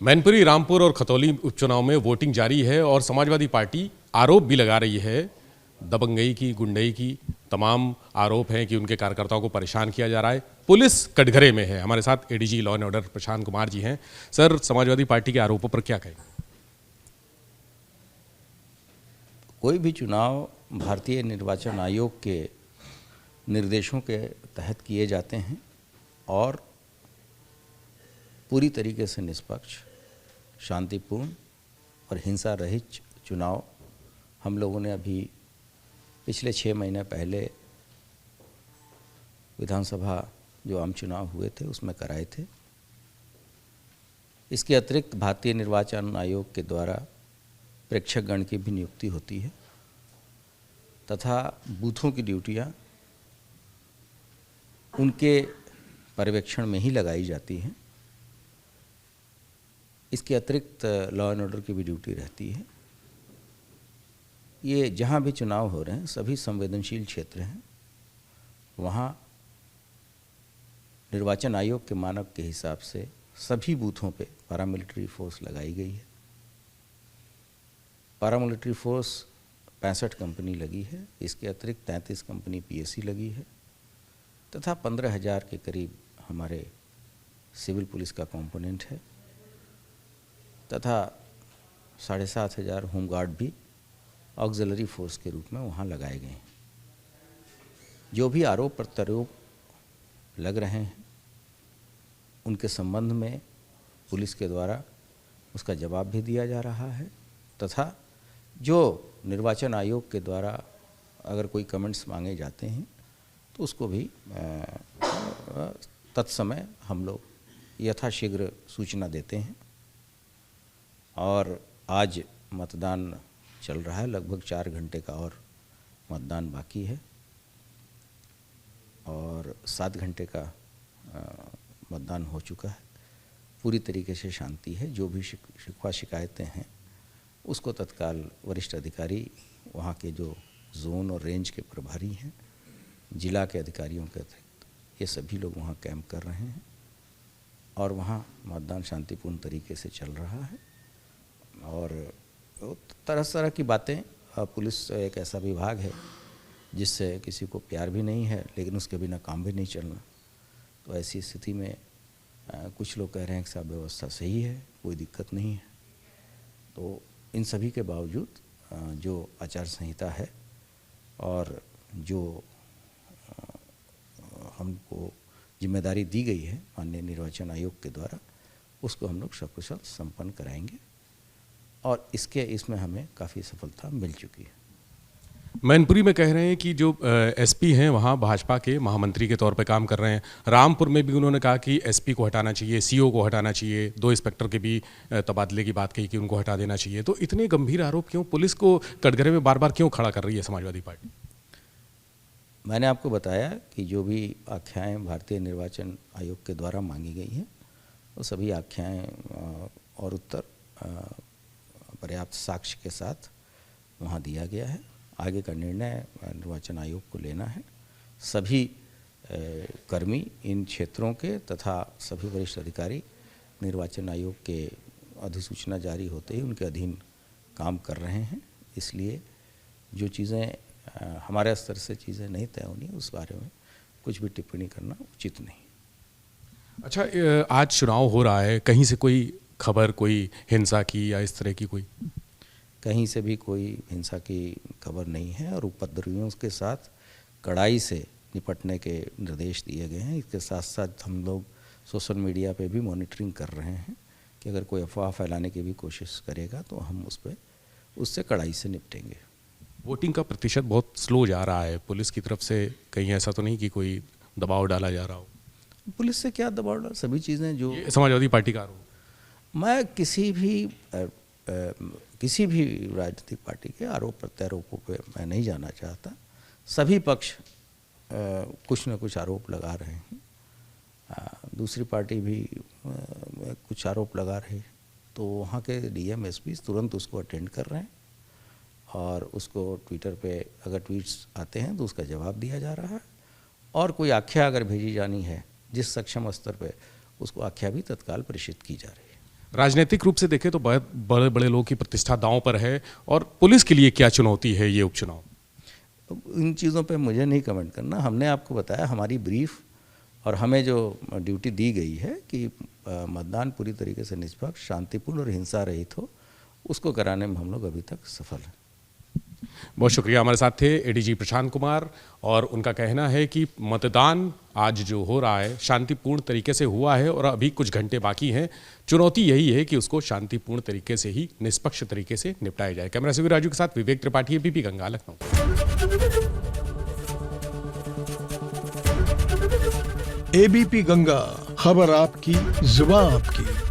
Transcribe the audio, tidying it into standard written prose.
मैनपुरी, रामपुर और खतौली उपचुनाव में वोटिंग जारी है और समाजवादी पार्टी आरोप भी लगा रही है दबंगई की, गुंडई की। तमाम आरोप हैं कि उनके कार्यकर्ताओं को परेशान किया जा रहा है। पुलिस कटघरे में है। हमारे साथ ADG law and order Prashant Kumar ji हैं। सर, समाजवादी पार्टी के आरोपों पर क्या कहेंगे? कोई भी चुनाव भारतीय निर्वाचन आयोग के निर्देशों के तहत किए जाते हैं और पूरी तरीके से निष्पक्ष, शांतिपूर्ण और हिंसा रहित चुनाव हम लोगों ने अभी पिछले 6 महीने पहले विधानसभा जो आम चुनाव हुए थे उसमें कराए थे। इसके अतिरिक्त भारतीय निर्वाचन आयोग के द्वारा प्रेक्षकगण की भी नियुक्ति होती है तथा बूथों की ड्यूटियां उनके पर्यवेक्षण में ही लगाई जाती हैं। इसके अतिरिक्त लॉ एंड ऑर्डर की भी ड्यूटी रहती है। ये जहाँ भी चुनाव हो रहे हैं सभी संवेदनशील क्षेत्र हैं। वहाँ निर्वाचन आयोग के मानक के हिसाब से सभी बूथों पे पैरामिलिट्री फोर्स लगाई गई है। पैरामिलिट्री फोर्स 65 कंपनी लगी है। इसके अतिरिक्त 33 कंपनी पीएसी लगी है तथा 15,000 के करीब हमारे सिविल पुलिस का कंपोनेंट है तथा 7,500 होमगार्ड भी ऑक्सिलरी फोर्स के रूप में वहाँ लगाए गए हैं। जो भी आरोप प्रत्यारोप लग रहे हैं उनके संबंध में पुलिस के द्वारा उसका जवाब भी दिया जा रहा है तथा जो निर्वाचन आयोग के द्वारा अगर कोई कमेंट्स मांगे जाते हैं तो उसको भी तत्समय हम लोग यथाशीघ्र सूचना देते हैं। और आज मतदान चल रहा है, लगभग 4 घंटे का और मतदान बाकी है और 7 घंटे का मतदान हो चुका है। पूरी तरीके से शांति है। जो भी शिकवा शिकायतें हैं उसको तत्काल वरिष्ठ अधिकारी, वहाँ के जो जोन और रेंज के प्रभारी हैं, जिला के अधिकारियों के अतिरिक्त ये सभी लोग वहाँ कैंप कर रहे हैं और वहाँ मतदान शांतिपूर्ण तरीके से चल रहा है। और तरह की बातें, पुलिस एक ऐसा विभाग है जिससे किसी को प्यार भी नहीं है लेकिन उसके बिना काम भी नहीं चलना। तो ऐसी स्थिति में कुछ लोग कह रहे हैं कि सब व्यवस्था सही है, कोई दिक्कत नहीं है। तो इन सभी के बावजूद जो आचार संहिता है और जो हमको जिम्मेदारी दी गई है माननीय निर्वाचन आयोग के द्वारा, उसको हम लोग सकुशल संपन्न कराएंगे और इसमें हमें काफ़ी सफलता मिल चुकी है। मैनपुरी में कह रहे हैं कि जो एसपी हैं वहाँ भाजपा के महामंत्री के तौर पे काम कर रहे हैं। रामपुर में भी उन्होंने कहा कि एसपी को हटाना चाहिए, सीओ को हटाना चाहिए, 2 इंस्पेक्टर के भी तबादले की बात कही कि उनको हटा देना चाहिए। तो इतने गंभीर आरोप क्यों? पुलिस को कटघरे में बार बार क्यों खड़ा कर रही है समाजवादी पार्टी? मैंने आपको बताया कि जो भी आख्याएँ भारतीय निर्वाचन आयोग के द्वारा मांगी गई हैं वो सभी आख्याएँ और उत्तर पर्याप्त साक्ष्य के साथ वहाँ दिया गया है। आगे का निर्णय निर्वाचन आयोग को लेना है। सभी कर्मी इन क्षेत्रों के तथा सभी वरिष्ठ अधिकारी निर्वाचन आयोग के अधिसूचना जारी होते ही उनके अधीन काम कर रहे हैं। इसलिए जो चीज़ें हमारे स्तर से चीज़ें नहीं तय होनी उस बारे में कुछ भी टिप्पणी करना उचित नहीं। अच्छा, आज चुनाव हो रहा है, कहीं से कोई खबर, कोई हिंसा की या इस तरह की कोई? कहीं से भी कोई हिंसा की खबर नहीं है और उपद्रवियों के साथ कड़ाई से निपटने के निर्देश दिए गए हैं। इसके साथ साथ हम लोग सोशल मीडिया पे भी मॉनिटरिंग कर रहे हैं कि अगर कोई अफवाह फैलाने की भी कोशिश करेगा तो हम उससे कड़ाई से निपटेंगे। वोटिंग का प्रतिशत बहुत स्लो जा रहा है। पुलिस की तरफ से कहीं ऐसा तो नहीं कि कोई दबाव डाला जा रहा हो? पुलिस से क्या दबाव डाल, सभी चीज़ें जो समाजवादी पार्टी का आरोप। मैं किसी भी राजनीतिक पार्टी के आरोप प्रत्यारोपों पे मैं नहीं जाना चाहता। सभी पक्ष कुछ न कुछ आरोप लगा रहे हैं। दूसरी पार्टी भी कुछ आरोप लगा रही है तो वहाँ के डीएम एसपी तुरंत उसको अटेंड कर रहे हैं और उसको ट्विटर पे अगर ट्वीट्स आते हैं तो उसका जवाब दिया जा रहा है और कोई आख्या अगर भेजी जानी है जिस सक्षम स्तर पे, उसको आख्या भी तत्काल प्रेषित की जा रही है। राजनीतिक रूप से देखें तो बहुत बड़े बड़े लोगों की प्रतिष्ठा दांव पर है, और पुलिस के लिए क्या चुनौती है ये उपचुनाव? इन चीज़ों पे मुझे नहीं कमेंट करना। हमने आपको बताया हमारी ब्रीफ और हमें जो ड्यूटी दी गई है कि मतदान पूरी तरीके से निष्पक्ष, शांतिपूर्ण और हिंसा रहित हो, उसको कराने में हम लोग अभी तक सफल हैं। बहुत शुक्रिया। हमारे साथ थे एडीजी प्रशांत कुमार, और उनका कहना है कि मतदान आज जो हो रहा है शांतिपूर्ण तरीके से हुआ है और अभी कुछ घंटे बाकी हैं। चुनौती यही है कि उसको शांतिपूर्ण तरीके से ही, निष्पक्ष तरीके से निपटाया जाए। कैमरा से राजू के साथ विवेक त्रिपाठी, एबीपी गंगा, लखनऊ। एबीपी गंगा, खबर आपकी, जुबान आपकी।